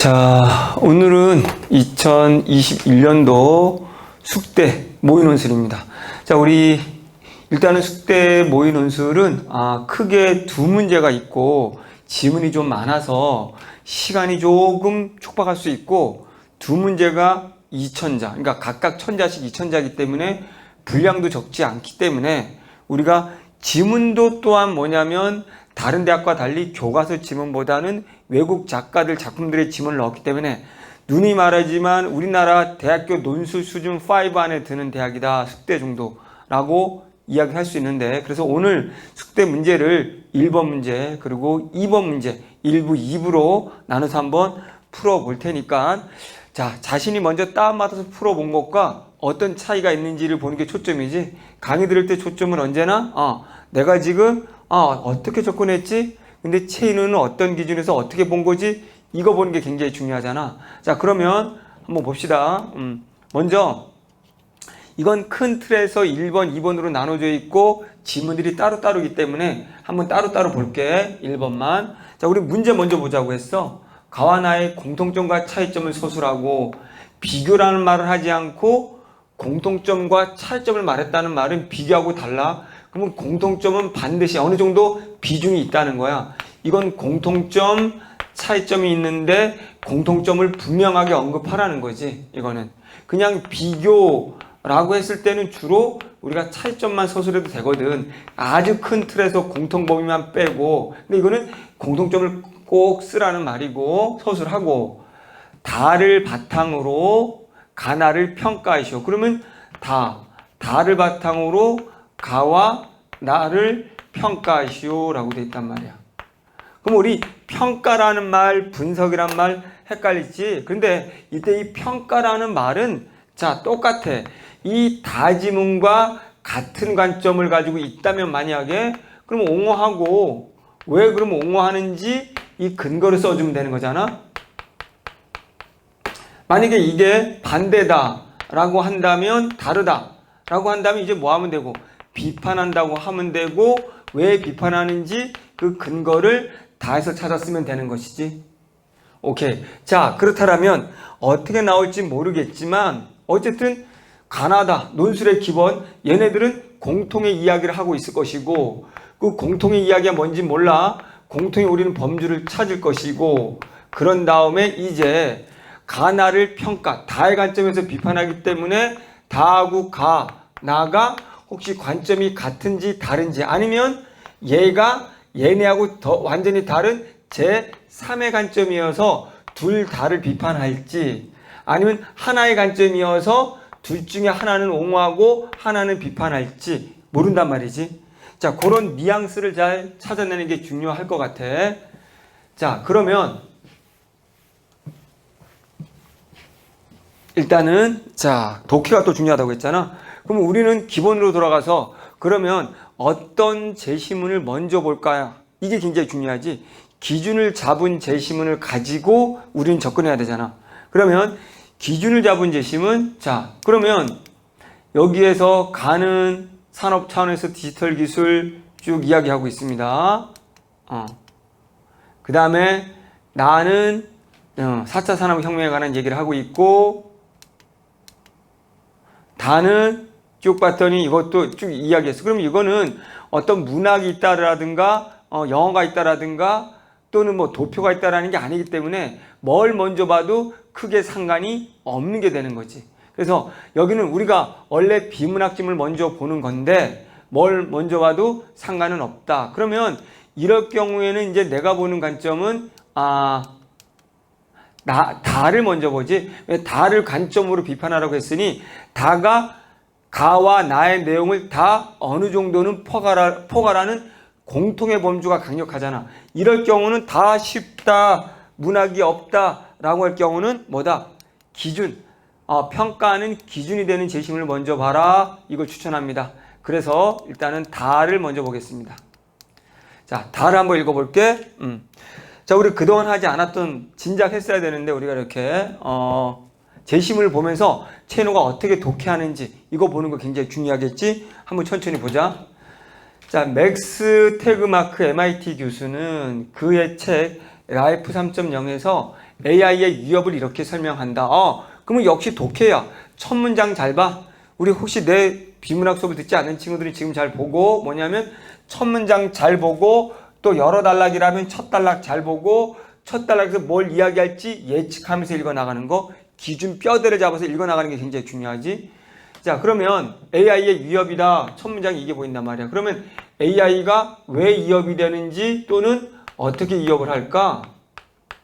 자, 오늘은 2021년도 숙대 모의 논술입니다. 자, 우리 일단은 숙대 모의 논술은 크게 두 문제가 있고 지문이 좀 많아서 시간이 조금 촉박할 수 있고, 두 문제가 2000자, 그러니까 각각 1000자씩 2000자이기 때문에 분량도 적지 않기 때문에 우리가 지문도 또한 뭐냐면 다른 대학과 달리 교과서 지문보다는 외국 작가들 작품들의 지문을 넣었기 때문에 누누이 말하지만 우리나라 대학교 논술 수준 5 안에 드는 대학이다, 숙대 정도라고 이야기할 수 있는데, 그래서 오늘 숙대 문제를 1번 문제 그리고 2번 문제 1부 2부로 나눠서 한번 풀어볼 테니까, 자, 자신이 먼저 다운받아서 풀어본 것과 어떤 차이가 있는지를 보는 게 초점이지, 강의 들을 때 초점은 언제나 내가 지금 어떻게 접근했지? 근데 체인은 어떤 기준에서 어떻게 본 거지? 이거 보는 게 굉장히 중요하잖아. 자, 그러면 한번 봅시다. 먼저 이건 큰 틀에서 1번, 2번으로 나눠져 있고 지문들이 따로따로이기 때문에 한번 따로따로 볼게. 1번만. 자, 우리 문제 먼저 보자고 했어. 가와 나의 공통점과 차이점을 서술하고, 비교라는 말을 하지 않고 공통점과 차이점을 말했다는 말은 비교하고 달라. 그러면 공통점은 반드시 어느 정도 비중이 있다는 거야. 이건 공통점, 차이점이 있는데 공통점을 분명하게 언급하라는 거지. 이거는 그냥 비교라고 했을 때는 주로 우리가 차이점만 서술해도 되거든. 아주 큰 틀에서 공통범위만 빼고. 근데 이거는 공통점을 꼭 쓰라는 말이고, 서술하고, 다를 바탕으로 가나를 평가하시오. 그러면 다를 바탕으로 가와 나를 평가하시오 라고 돼 있단 말이야. 그럼 우리 평가라는 말, 분석이란 말 헷갈리지? 근데 이때 이 평가라는 말은 자, 똑같아. 이 다지문과 같은 관점을 가지고 있다면 만약에, 그럼 옹호하고, 왜 그럼 옹호하는지 이 근거를 써주면 되는 거잖아. 만약에 이게 반대다 라고 한다면, 다르다 라고 한다면 이제 뭐 하면 되고, 비판한다고 하면 되고, 왜 비판하는지 그 근거를 다해서 찾았으면 되는 것이지. 오케이. 자, 그렇다면 어떻게 나올지 모르겠지만 어쨌든 가나다 논술의 기본, 얘네들은 공통의 이야기를 하고 있을 것이고, 그 공통의 이야기가 뭔지 몰라. 공통의 우리는 범주를 찾을 것이고, 그런 다음에 이제 가나를 평가, 다의 관점에서 비판하기 때문에 다하고 나가 혹시 관점이 같은지 다른지, 아니면 얘가 얘네하고 더 완전히 다른 제3의 관점이어서 둘 다를 비판할지, 아니면 하나의 관점이어서 둘 중에 하나는 옹호하고 하나는 비판할지 모른단 말이지. 자, 그런 뉘앙스를 잘 찾아내는 게 중요할 것 같아. 자, 그러면 일단은 자, 독해가 또 중요하다고 했잖아. 그럼 우리는 기본으로 돌아가서 그러면 어떤 제시문을 먼저 볼까요? 이게 굉장히 중요하지. 기준을 잡은 제시문을 가지고 우리는 접근해야 되잖아. 그러면 기준을 잡은 제시문, 자, 그러면 여기에서 가는 산업 차원에서 디지털 기술 쭉 이야기하고 있습니다. 그 다음에 나는 4차 산업혁명에 관한 얘기를 하고 있고, 다는 쭉 봤더니 이것도 쭉 이야기했어. 그럼 이거는 어떤 문학이 있다라든가 영어가 있다라든가 또는 뭐 도표가 있다라는 게 아니기 때문에 뭘 먼저 봐도 크게 상관이 없는 게 되는 거지. 그래서 여기는 우리가 원래 비문학집을 먼저 보는 건데 뭘 먼저 봐도 상관은 없다. 그러면 이럴 경우에는 이제 내가 보는 관점은 다를 먼저 보지. 왜 다를 관점으로 비판하라고 했으니 다가 가와 나의 내용을 다 어느 정도는 포괄하는 공통의 범주가 강력하잖아. 이럴 경우는 다 쉽다, 문학이 없다 라고 할 경우는 뭐다? 기준, 평가하는 기준이 되는 제시문을 먼저 봐라, 이걸 추천합니다. 그래서 일단은 다를 먼저 보겠습니다. 자, 다를 한번 읽어볼게. 자, 우리 그동안 하지 않았던, 진작 했어야 되는데 우리가 이렇게 제시문을 보면서 채노가 어떻게 독해하는지 이거 보는 거 굉장히 중요하겠지? 한번 천천히 보자. 자, 맥스 태그마크 MIT 교수는 그의 책 라이프 3.0에서 AI의 위협을 이렇게 설명한다. 그러면 역시 독해야. 첫 문장 잘 봐. 우리 혹시 내 비문학 수업을 듣지 않는 친구들이 지금 잘 보고 뭐냐면 첫 문장 잘 보고 또 여러 단락이라면 첫 단락 잘 보고 첫 단락에서 뭘 이야기할지 예측하면서 읽어나가는 거 기준 뼈대를 잡아서 읽어나가는 게 굉장히 중요하지. 자, 그러면 AI의 위협이다. 첫 문장이 이게 보인단 말이야. 그러면 AI가 왜 위협이 되는지 또는 어떻게 위협을 할까?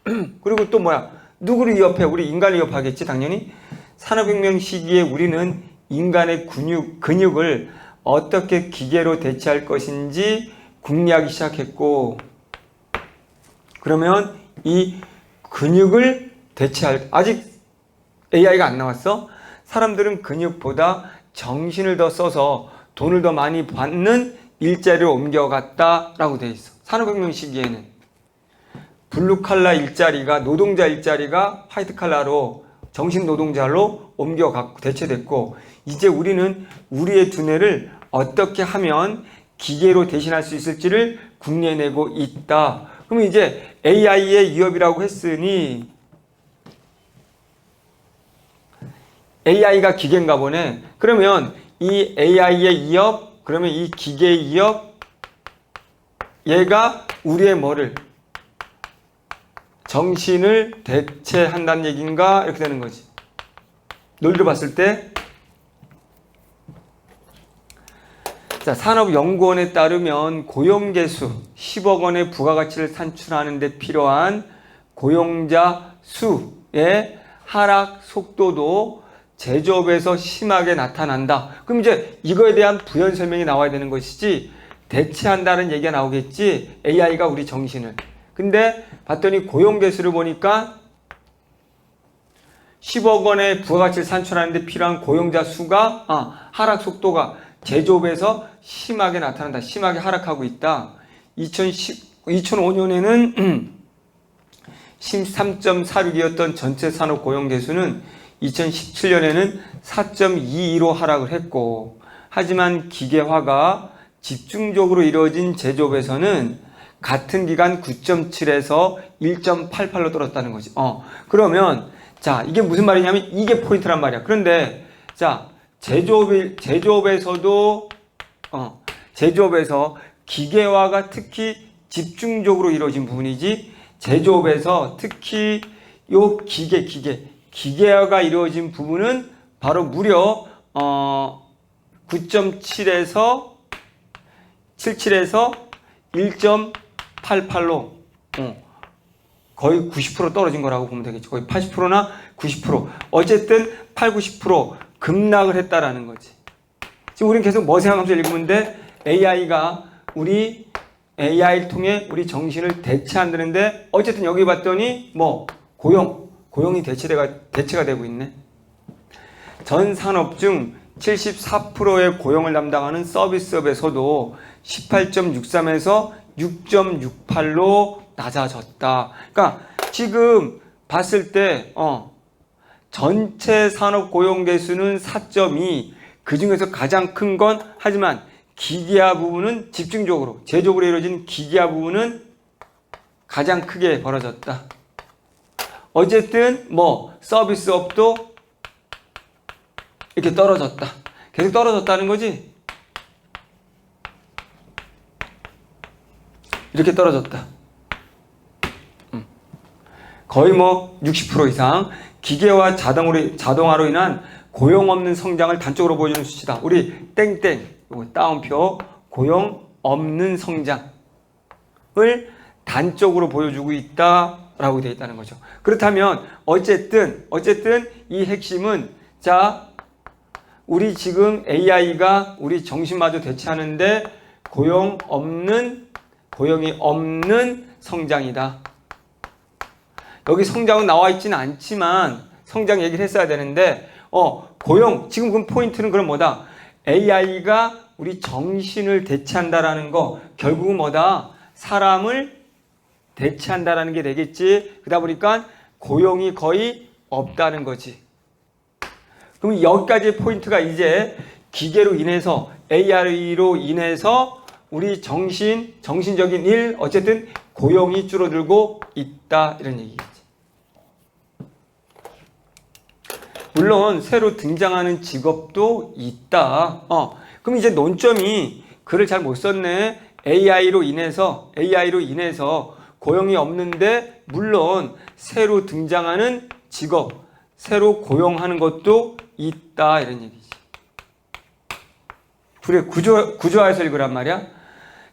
그리고 또 뭐야? 누구를 위협해? 우리 인간을 위협하겠지 당연히. 산업혁명 시기에 우리는 인간의 근육을 어떻게 기계로 대체할 것인지 궁리하기 시작했고, 그러면 이 근육을 대체할, 아직 AI가 안 나왔어? 사람들은 근육보다 정신을 더 써서 돈을 더 많이 받는 일자리로 옮겨갔다라고 돼 있어. 산업혁명 시기에는 블루칼라 일자리가, 노동자 일자리가 화이트칼라로 정신 노동자로 옮겨갔고 대체됐고, 이제 우리는 우리의 두뇌를 어떻게 하면 기계로 대신할 수 있을지를 궁리해내고 있다. 그러면 이제 AI의 위협이라고 했으니 AI가 기계인가 보네. 그러면 이 AI의 위협, 그러면 이 기계의 위협, 얘가 우리의 뭐를? 정신을 대체한다는 얘기인가? 이렇게 되는 거지. 논리로 봤을 때, 자, 산업연구원에 따르면 고용계수 10억 원의 부가가치를 산출하는 데 필요한 고용자 수의 하락 속도도 제조업에서 심하게 나타난다. 그럼 이제 이거에 대한 부연 설명이 나와야 되는 것이지, 대체한다는 얘기가 나오겠지. AI가 우리 정신을. 근데 봤더니 고용계수를 보니까 10억 원의 부가가치를 산출하는 데 필요한 고용자 수가 하락 속도가 제조업에서 심하게 나타난다. 심하게 하락하고 있다. 2005년에는 13.46이었던 전체 산업 고용 개수는 2017년에는 4.22로 하락을 했고, 하지만 기계화가 집중적으로 이루어진 제조업에서는 같은 기간 9.7에서 1.88로 떨어졌다는 거지. 그러면 자, 이게 무슨 말이냐면 이게 포인트란 말이야. 그런데 자, 제조업에서도 제조업에서 기계화가 특히 집중적으로 이루어진 부분이지, 제조업에서 특히 요 기계화가 이루어진 부분은 바로 무려 9.7에서 77에서 1.88로 거의 90% 떨어진 거라고 보면 되겠죠. 거의 80%나 90%. 어쨌든 8, 90% 급락을 했다라는 거지. 지금 우리는 계속 뭐 생각하면서 읽으면 돼? AI가 우리 AI를 통해 우리 정신을 대체한다는데, 어쨌든 여기 봤더니 뭐 고용이 대체가 되고 있네. 전 산업 중 74%의 고용을 담당하는 서비스업에서도 18.63에서 6.68로 낮아졌다. 그러니까 지금 봤을 때 전체 산업 고용 개수는 4.2, 그 중에서 가장 큰 건, 하지만 기계화 부분은 집중적으로 제조업으로 이루어진 기계화 부분은 가장 크게 벌어졌다. 어쨌든 뭐 서비스업도 이렇게 떨어졌다. 계속 떨어졌다는 거지. 이렇게 떨어졌다. 거의 뭐 60% 이상. 기계와 자동화로 인한 고용 없는 성장을 단적으로 보여주는 수치다. 우리 땡땡 따옴표 고용 없는 성장을 단적으로 보여주고 있다라고 되어 있다는 거죠. 그렇다면 어쨌든 이 핵심은, 자, 우리 지금 AI가 우리 정신마저 대체하는데 고용이 없는 성장이다. 여기 성장은 나와 있지는 않지만 성장 얘기를 했어야 되는데, 고용, 지금 그 포인트는 그럼 뭐다? AI가 우리 정신을 대체한다라는 거, 결국은 뭐다? 사람을 대체한다라는 게 되겠지. 그러다 보니까 고용이 거의 없다는 거지. 그럼 여기까지의 포인트가 이제 기계로 인해서, AI로 인해서 우리 정신적인 일, 어쨌든 고용이 줄어들고 있다, 이런 얘기겠지. 물론 새로 등장하는 직업도 있다. 그럼 이제 논점이 글을 잘 못 썼네. AI로 인해서 고용이 없는데 물론 새로 등장하는 직업, 새로 고용하는 것도 있다 이런 얘기지. 그래 구조화해서 읽으란 말이야.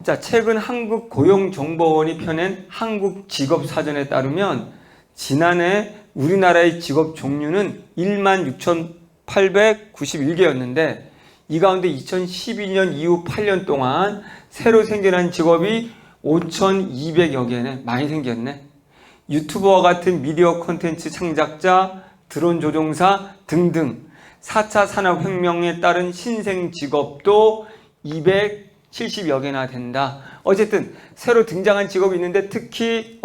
자, 최근 한국고용정보원이 펴낸 한국직업사전에 따르면 지난해 우리나라의 직업 종류는 16,891개였는데 이 가운데 2012년 이후 8년 동안 새로 생겨난 직업이 5,200여 개네. 많이 생겼네. 유튜버와 같은 미디어 콘텐츠 창작자, 드론 조종사 등등 4차 산업혁명에 따른 신생 직업도 270여 개나 된다. 어쨌든 새로 등장한 직업이 있는데 특히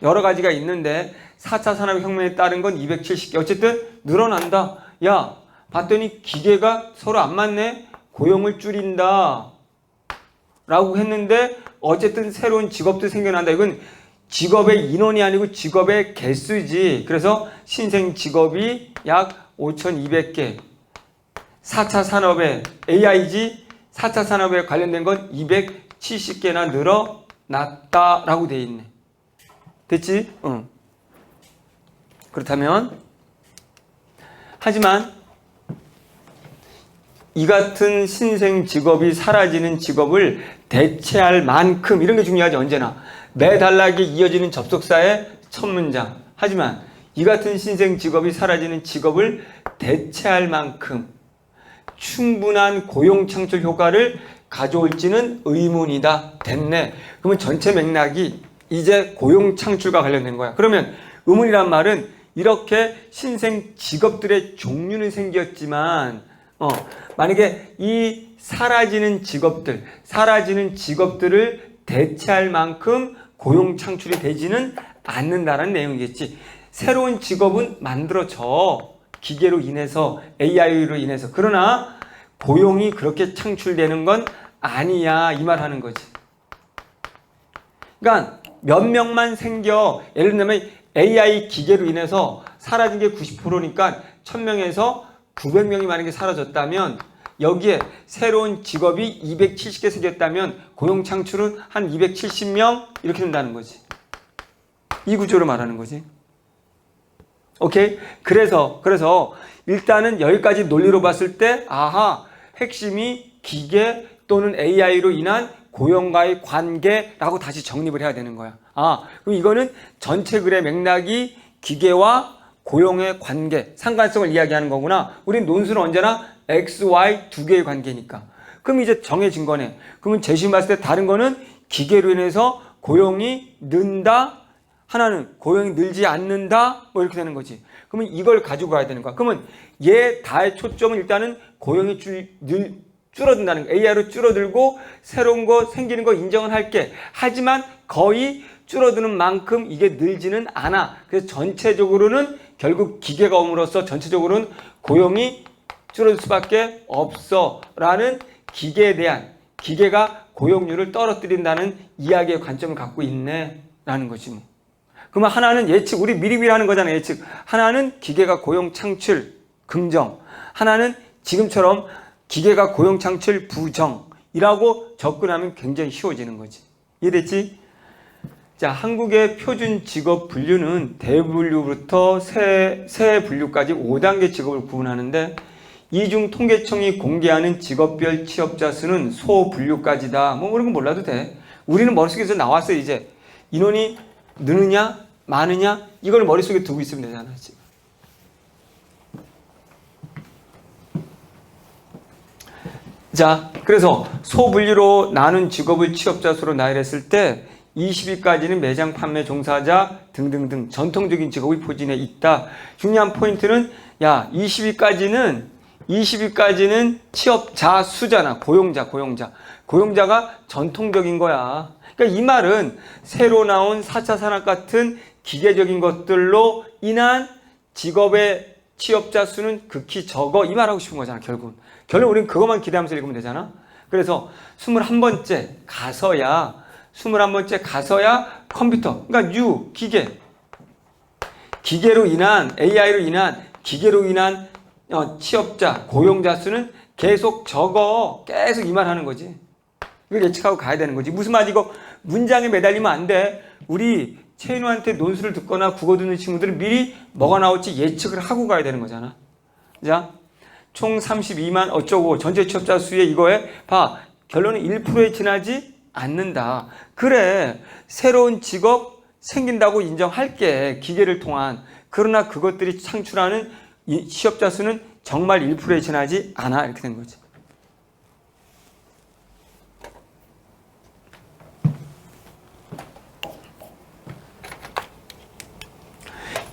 여러 가지가 있는데 4차 산업혁명에 따른 건 270개. 어쨌든 늘어난다. 야, 봤더니 기계가 서로 안 맞네. 고용을 줄인다. 라고 했는데 어쨌든 새로운 직업도 생겨난다. 이건 직업의 인원이 아니고 직업의 개수지. 그래서 신생 직업이 약 5,200개. 4차 산업에 AI지 4차 산업에 관련된 건 270개나 늘어났다라고 돼 있네. 됐지? 응. 그렇다면 하지만 이 같은 신생 직업이 사라지는 직업을 대체할 만큼 이런 게 중요하지. 언제나 매달라게 이어지는 접속사의 첫 문장. 하지만 이 같은 신생 직업이 사라지는 직업을 대체할 만큼 충분한 고용 창출 효과를 가져올지는 의문이다. 됐네. 그러면 전체 맥락이 이제 고용 창출과 관련된 거야. 그러면 의문이란 말은 이렇게 신생 직업들의 종류는 생겼지만 만약에 이 사라지는 직업들을 대체할 만큼 고용 창출이 되지는 않는다는 내용이겠지. 새로운 직업은 만들어져. 기계로 인해서, AI로 인해서. 그러나 고용이 그렇게 창출되는 건 아니야. 이 말 하는 거지. 그러니까 몇 명만 생겨. 예를 들면 AI 기계로 인해서 사라진 게 90%니까 1000명에서 900명이 만약에 사라졌다면 여기에 새로운 직업이 270개 생겼다면 고용 창출은 한 270명 이렇게 된다는 거지. 이 구조로 말하는 거지. 오케이? 그래서 일단은 여기까지 논리로 봤을 때 핵심이 기계 또는 AI로 인한 고용과의 관계라고 다시 정립을 해야 되는 거야. 그럼 이거는 전체 글의 맥락이 기계와 고용의 관계, 상관성을 이야기하는 거구나. 우린 논술은 언제나 X, Y 두 개의 관계니까. 그럼 이제 정해진 거네. 그러면 재심 봤을 때 다른 거는 기계로 인해서 고용이 는다. 하나는 고용이 늘지 않는다. 뭐 이렇게 되는 거지. 그러면 이걸 가지고 가야 되는 거야. 그러면 얘 다의 초점은 일단은 고용이 줄어든다는 거. AI로 줄어들고 새로운 거 생기는 거 인정은 할게. 하지만 거의 줄어드는 만큼 이게 늘지는 않아. 그래서 전체적으로는 결국 기계가 옴으로써 전체적으로는 고용이 줄어들 수밖에 없어 라는 기계에 대한, 기계가 고용률을 떨어뜨린다는 이야기의 관점을 갖고 있네 라는 거지 뭐. 그러면 하나는 예측, 우리 미리 하는 거잖아. 예측. 하나는 기계가 고용 창출 긍정, 하나는 지금처럼 기계가 고용 창출 부정이라고 접근하면 굉장히 쉬워지는 거지. 이해됐지? 자, 한국의 표준 직업 분류는 대분류부터 세 분류까지 5단계 직업을 구분하는데 이중 통계청이 공개하는 직업별 취업자 수는 소분류까지다. 뭐 그런 거 몰라도 돼. 우리는 머릿속에서 나왔어. 이제 인원이 느느냐 많으냐 이걸 머릿속에 두고 있으면 되잖아. 지금. 자, 그래서 소분류로 나눈 직업을 취업자 수로 나열했을 때 20위까지는 매장 판매 종사자 등등등 전통적인 직업이 포진해 있다. 중요한 포인트는 20위까지는 취업자 수잖아. 고용자가 전통적인 거야. 그러니까 이 말은 새로 나온 4차 산업 같은 기계적인 것들로 인한 직업의 취업자 수는 극히 적어. 이 말하고 싶은 거잖아. 결국 우리는 그것만 기대하면서 읽으면 되잖아. 그래서 21번째 컴퓨터, 그러니까 기계로 인한, AI로 인한 기계로 인한 취업자, 고용자 수는 계속 적어. 계속 이 말 하는 거지. 이걸 예측하고 가야 되는 거지. 무슨 말이지? 이거 문장에 매달리면 안 돼. 우리 채인우한테 논술을 듣거나 국어 듣는 친구들은 미리 뭐가 나올지 예측을 하고 가야 되는 거잖아. 자, 총 32만 어쩌고 전체 취업자 수에 이거에 봐. 결론은 1%에 지나지 않는다. 그래. 새로운 직업 생긴다고 인정할게. 기계를 통한. 그러나 그것들이 창출하는 이 취업자 수는 정말 1%에 지나지 않아. 이렇게 된 거지.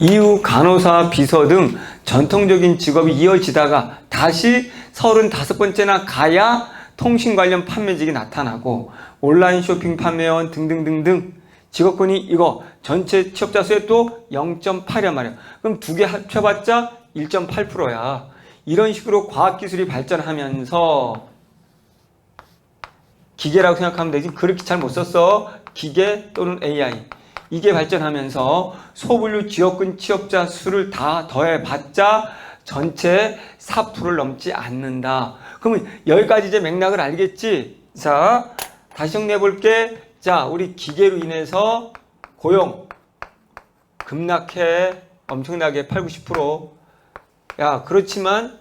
이후 간호사, 비서 등 전통적인 직업이 이어지다가 다시 35번째나 가야 통신 관련 판매직이 나타나고 온라인 쇼핑 판매원 등등등등 직업군이 이거 전체 취업자 수의 또 0.8이란 말이야. 그럼 두 개 합쳐봤자 1.8%야. 이런 식으로 과학기술이 발전하면서 기계라고 생각하면 되지. 그렇게 잘 못 썼어. 기계 또는 AI. 이게 발전하면서 소분류 지역군 취업자 수를 다 더해봤자 전체 4%를 넘지 않는다. 그러면 여기까지 이제 맥락을 알겠지? 자, 다시 정리해볼게. 자, 우리 기계로 인해서 고용 급락해. 엄청나게 8, 90%. 야, 그렇지만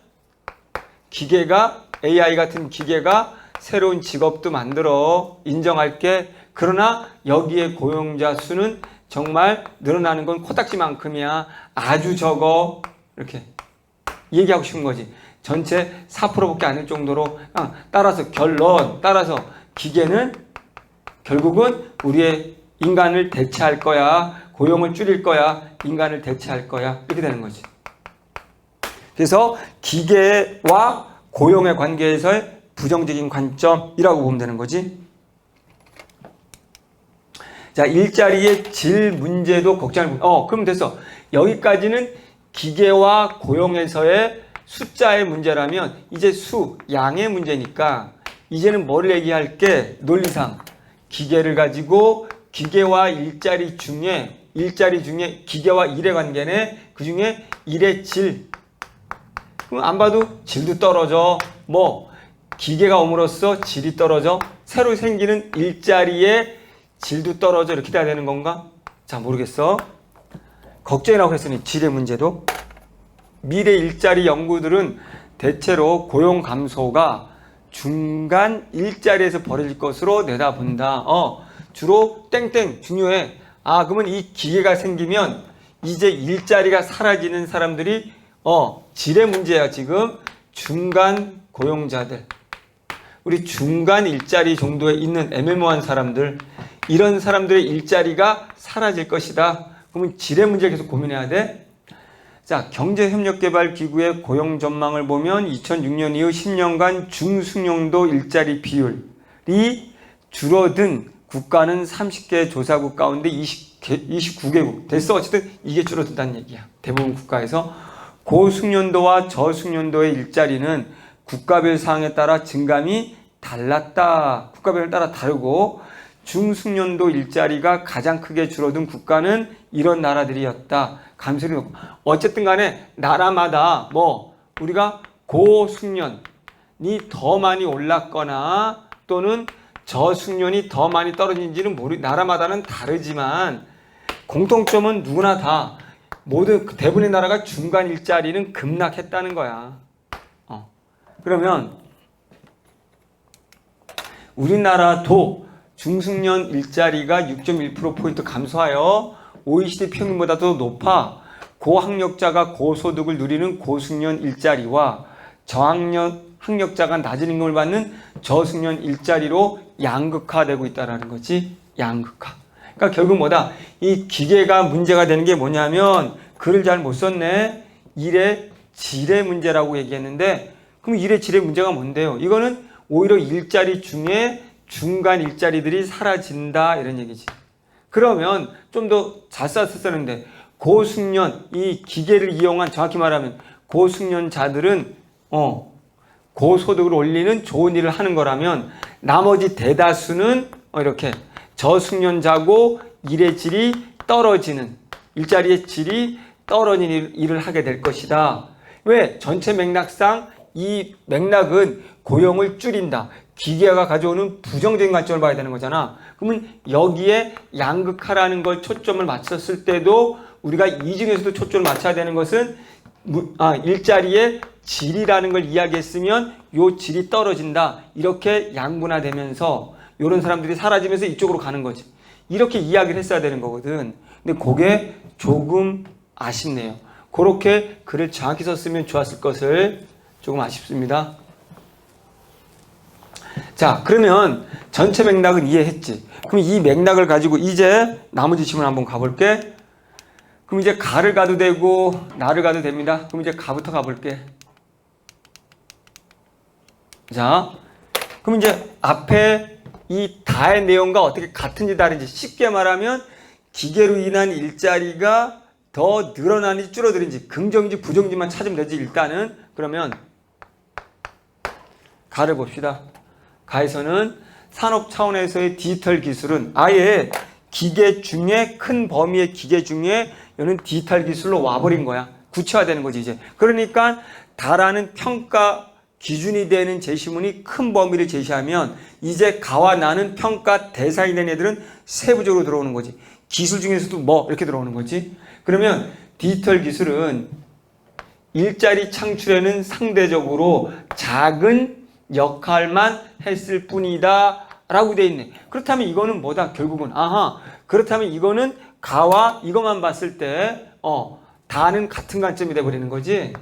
기계가, AI 같은 기계가 새로운 직업도 만들어. 인정할게. 그러나 여기에 고용자 수는 정말 늘어나는 건 코딱지만큼이야. 아주 적어. 이렇게 얘기하고 싶은 거지. 전체 4%밖에 안 될 정도로. 따라서 결론, 따라서 기계는 결국은 우리의 인간을 대체할 거야. 고용을 줄일 거야. 인간을 대체할 거야. 이렇게 되는 거지. 그래서 기계와 고용의 관계에서의 부정적인 관점이라고 보면 되는 거지. 자, 일자리의 질 문제도 걱정을, 그럼 됐어. 여기까지는 기계와 고용에서의 숫자의 문제라면 이제 수, 양의 문제니까 이제는 뭘 얘기할게? 논리상. 기계를 가지고 기계와 일자리 중에 기계와 일의 관계네. 그 중에 일의 질. 그럼 안 봐도 질도 떨어져. 기계가 옴으로써 질이 떨어져. 새로 생기는 일자리의 질도 떨어져. 이렇게 돼야 되는 건가? 자, 모르겠어. 걱정이라고 했으니 질의 문제도. 미래 일자리 연구들은 대체로 고용 감소가 중간 일자리에서 벌어질 것으로 내다본다. 주로 땡땡 중요해. 그러면 이 기계가 생기면 이제 일자리가 사라지는 사람들이 질의 문제야. 지금 중간 고용자들, 우리 중간 일자리 정도에 있는 애매모호한 사람들, 이런 사람들의 일자리가 사라질 것이다. 그러면 질의 문제 계속 고민해야 돼. 자, 경제협력개발기구의 고용 전망을 보면 2006년 이후 10년간 중숙련도 일자리 비율이 줄어든 국가는 30개 조사국 가운데 29개국 됐어. 어쨌든 이게 줄어든다는 얘기야. 대부분 국가에서. 고숙련도와 저숙련도의 일자리는 국가별 사항에 따라 증감이 달랐다. 국가별에 따라 다르고 중숙련도 일자리가 가장 크게 줄어든 국가는 이런 나라들이었다. 감소율이 높고. 어쨌든 간에 나라마다 우리가 고숙련이 더 많이 올랐거나 또는 저숙련이 더 많이 떨어진지는 나라마다는 다르지만 공통점은 누구나 다 모든 대부분의 나라가 중간 일자리는 급락했다는 거야. 그러면 우리나라도 중숙련 일자리가 6.1%포인트 감소하여 OECD 평균보다도 높아. 고학력자가 고소득을 누리는 고숙련 일자리와 저학력자가 낮은 임금을 받는 저숙련 일자리로 양극화되고 있다는 거지. 양극화. 그러니까 결국 뭐다? 이 기계가 문제가 되는 게 뭐냐면 글을 잘 못 썼네. 일의 질의 문제라고 얘기했는데 그럼 일의 질의 문제가 뭔데요? 이거는 오히려 일자리 중에 중간 일자리들이 사라진다 이런 얘기지. 그러면 좀 더 잘 썼었는데 고숙련, 이 기계를 이용한, 정확히 말하면 고숙련자들은 고소득을 올리는 좋은 일을 하는 거라면 나머지 대다수는 이렇게 저숙련자고 일의 질이 떨어지는, 일자리의 질이 떨어진 일을 하게 될 것이다. 왜? 전체 맥락상 이 맥락은 고용을 줄인다. 기계가 가져오는 부정적인 관점을 봐야 되는 거잖아. 그러면 여기에 양극화라는 걸 초점을 맞췄을 때도 우리가 이 중에서도 초점을 맞춰야 되는 것은 일자리의 질이라는 걸 이야기했으면 요 질이 떨어진다. 이렇게 양분화되면서 이런 사람들이 사라지면서 이쪽으로 가는 거지. 이렇게 이야기를 했어야 되는 거거든. 근데 그게 조금 아쉽네요. 그렇게 글을 정확히 썼으면 좋았을 것을 조금 아쉽습니다. 자, 그러면 전체 맥락은 이해했지. 그럼 이 맥락을 가지고 이제 나머지 질문 한번 가볼게. 그럼 이제 가를 가도 되고 나를 가도 됩니다. 그럼 이제 가부터 가볼게. 자, 그럼 이제 앞에 이 다의 내용과 어떻게 같은지 다른지 쉽게 말하면 기계로 인한 일자리가 더 늘어나는지 줄어드는지 긍정인지 부정인지만 찾으면 되지. 일단은 그러면 가를 봅시다. 가에서는 산업 차원에서의 디지털 기술은 아예 기계 중에 큰 범위의 기계 중에 이는 디지털 기술로 와버린 거야. 구체화되는 거지 이제. 그러니까 다라는 평가 기준이 되는 제시문이 큰 범위를 제시하면 이제 가와 나는 평가 대상이 된 애들은 세부적으로 들어오는 거지. 기술 중에서도 뭐 이렇게 들어오는 거지. 그러면 디지털 기술은 일자리 창출에는 상대적으로 작은 역할만 했을 뿐이다 라고 돼 있네. 그렇다면 이거는 뭐다? 결국은 그렇다면 이거는 가와 이것만 봤을 때 다는 같은 관점이 돼버리는 거지.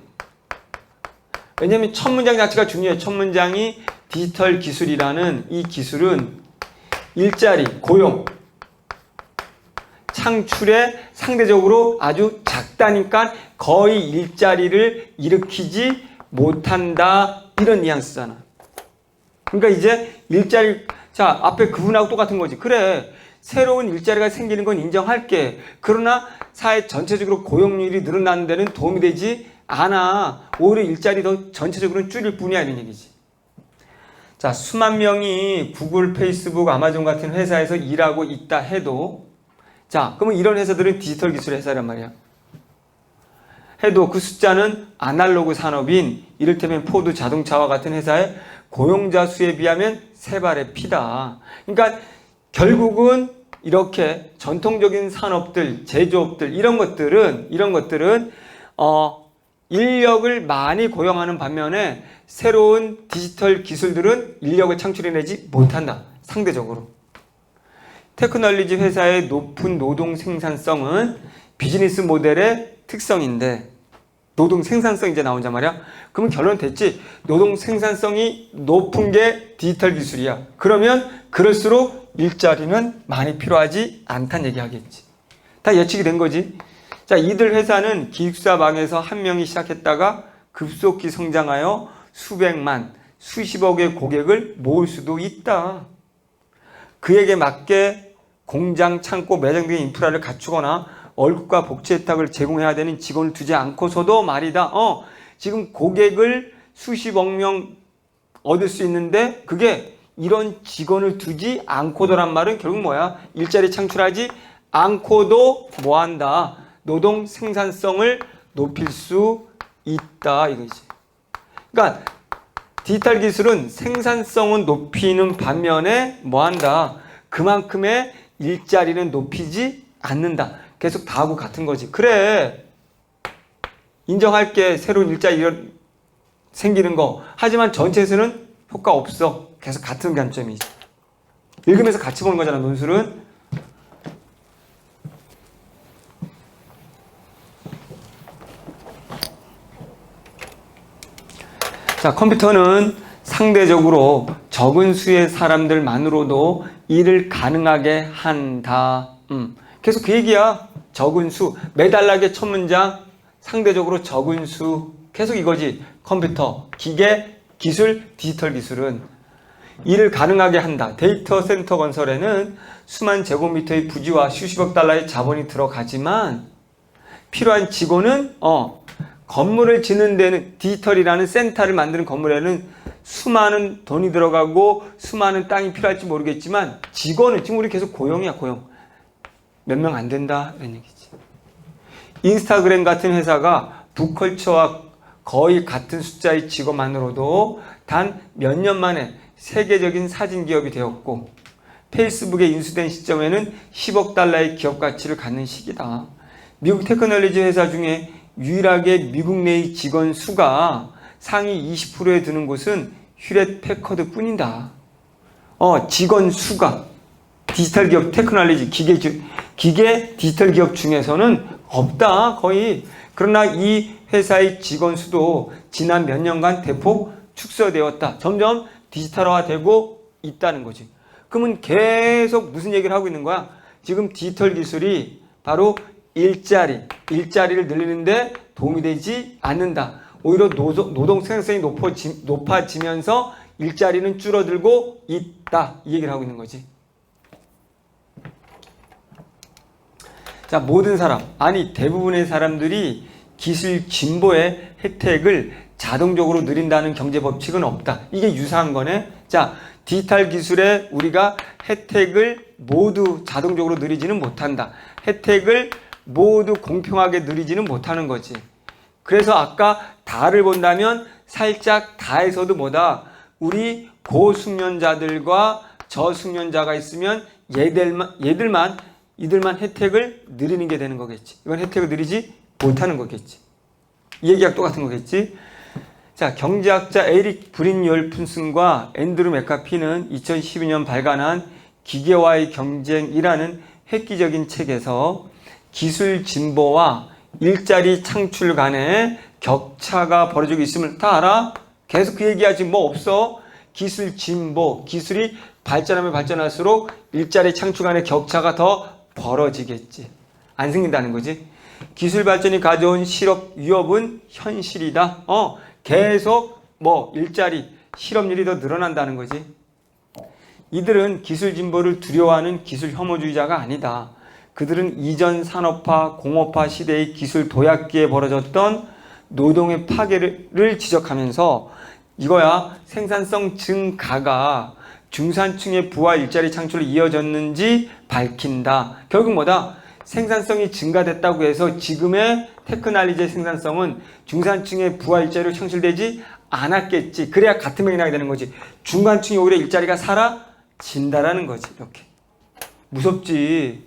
왜냐면 첫 문장 자체가 중요해. 첫 문장이 디지털 기술이라는 이 기술은 일자리, 고용, 창출에 상대적으로 아주 작다니까 거의 일자리를 일으키지 못한다. 이런 뉘앙스잖아. 그러니까 이제 일자리, 자, 앞에 그분하고 똑같은 거지. 그래, 새로운 일자리가 생기는 건 인정할게. 그러나 사회 전체적으로 고용률이 늘어나는 데는 도움이 되지 않아. 오히려 일자리 더 전체적으로는 줄일 뿐이야 이런 얘기지. 자, 수만 명이 구글, 페이스북, 아마존 같은 회사에서 일하고 있다 해도, 자, 그러면 이런 회사들은 디지털 기술 회사란 말이야. 해도 그 숫자는 아날로그 산업인 이를테면 포드 자동차와 같은 회사의 고용자 수에 비하면 세 발의 피다. 그러니까 결국은 이렇게 전통적인 산업들, 제조업들 이런 것들은 인력을 많이 고용하는 반면에 새로운 디지털 기술들은 인력을 창출해내지 못한다. 상대적으로. 테크놀로지 회사의 높은 노동 생산성은 비즈니스 모델의 특성인데 노동 생산성 이제 나온단 말이야. 그러면 결론 됐지. 노동 생산성이 높은 게 디지털 기술이야. 그러면 그럴수록 일자리는 많이 필요하지 않다는 얘기 하겠지. 다 예측이 된 거지. 자, 이들 회사는 기숙사 방에서 한 명이 시작했다가 급속히 성장하여 수백만, 수십억의 고객을 모을 수도 있다. 그에게 맞게 공장, 창고, 매장 등의 인프라를 갖추거나 월급과 복지 혜택을 제공해야 되는 직원을 두지 않고서도 말이다. 지금 고객을 수십억 명 얻을 수 있는데 그게 이런 직원을 두지 않고도란 말은 결국 뭐야? 일자리 창출하지 않고도 뭐한다? 노동 생산성을 높일 수 있다 이거지. 그러니까 디지털 기술은 생산성은 높이는 반면에 뭐한다? 그만큼의 일자리는 높이지 않는다. 계속 다하고 같은 거지. 그래, 인정할게. 새로운 일자리 생기는 거. 하지만 전체에서는 효과 없어. 계속 같은 관점이지. 읽으면서 같이 보는 거잖아, 논술은. 자, 컴퓨터는 상대적으로 적은 수의 사람들만으로도 일을 가능하게 한다. 계속 그 얘기야. 적은 수. 매달나게 첫 문장. 상대적으로 적은 수. 계속 이거지. 컴퓨터, 기계, 기술, 디지털 기술은 일을 가능하게 한다. 데이터 센터 건설에는 수만 제곱미터의 부지와 수십억 달러의 자본이 들어가지만 필요한 직원은 건물을 짓는 데는 디지털이라는 센터를 만드는 건물에는 수많은 돈이 들어가고 수많은 땅이 필요할지 모르겠지만 직원은 지금 우리 계속 고용이야, 고용. 몇 명 안 된다 이런 얘기지. 인스타그램 같은 회사가 북컬처와 거의 같은 숫자의 직원만으로도 단 몇 년 만에 세계적인 사진 기업이 되었고, 페이스북에 인수된 시점에는 10억 달러의 기업 가치를 갖는 시기다. 미국 테크놀로지 회사 중에 유일하게 미국 내의 직원 수가 상위 20%에 드는 곳은 휴렛 패커드 뿐이다. 직원 수가 디지털 기업 테크놀로지 기계 디지털 기업 중에서는 없다, 거의. 그러나 이 회사의 직원 수도 지난 몇 년간 대폭 축소되었다. 점점 디지털화되고 있다는 거지. 그러면 계속 무슨 얘기를 하고 있는 거야? 지금 디지털 기술이 바로 일자리를 늘리는데 도움이 되지 않는다. 오히려 노동 생산성이 높아지면서 일자리는 줄어들고 있다. 이 얘기를 하고 있는 거지. 자, 모든 사람, 아니 대부분의 사람들이 기술 진보의 혜택을 자동적으로 누린다는 경제 법칙은 없다. 이게 유사한 거네. 자, 디지털 기술에 우리가 혜택을 모두 자동적으로 누리지는 못한다. 혜택을 모두 공평하게 누리지는 못하는 거지. 그래서 아까 다를 본다면 살짝 다에서도 뭐다? 우리 고숙련자들과 저숙련자가 있으면 이들만 혜택을 누리는 게 되는 거겠지. 이건 혜택을 누리지 못하는 거겠지. 이 얘기가 똑같은 거겠지. 자, 경제학자 에릭 브린열푼슨과 앤드루 맥카피는 2012년 발간한 기계와의 경쟁이라는 획기적인 책에서 기술 진보와 일자리 창출 간의 격차가 벌어지고 있음을 다 알아? 계속 그 얘기하지 뭐 없어? 기술 진보, 기술이 발전하면 발전할수록 일자리 창출 간의 격차가 더 벌어지겠지. 안 생긴다는 거지. 기술 발전이 가져온 실업 위협은 현실이다. 계속 일자리, 실업률이 더 늘어난다는 거지. 이들은 기술 진보를 두려워하는 기술 혐오주의자가 아니다. 그들은 이전 산업화, 공업화 시대의 기술 도약기에 벌어졌던 노동의 파괴를 지적하면서 이거야 생산성 증가가 중산층의 부와 일자리 창출로 이어졌는지 밝힌다. 결국 뭐다? 생산성이 증가됐다고 해서 지금의 테크놀로지의 생산성은 중산층의 부와 일자리로 창출되지 않았겠지. 그래야 같은 맥이 나게 되는 거지. 중간층이 오히려 일자리가 사라진다라는 거지. 이렇게. 무섭지.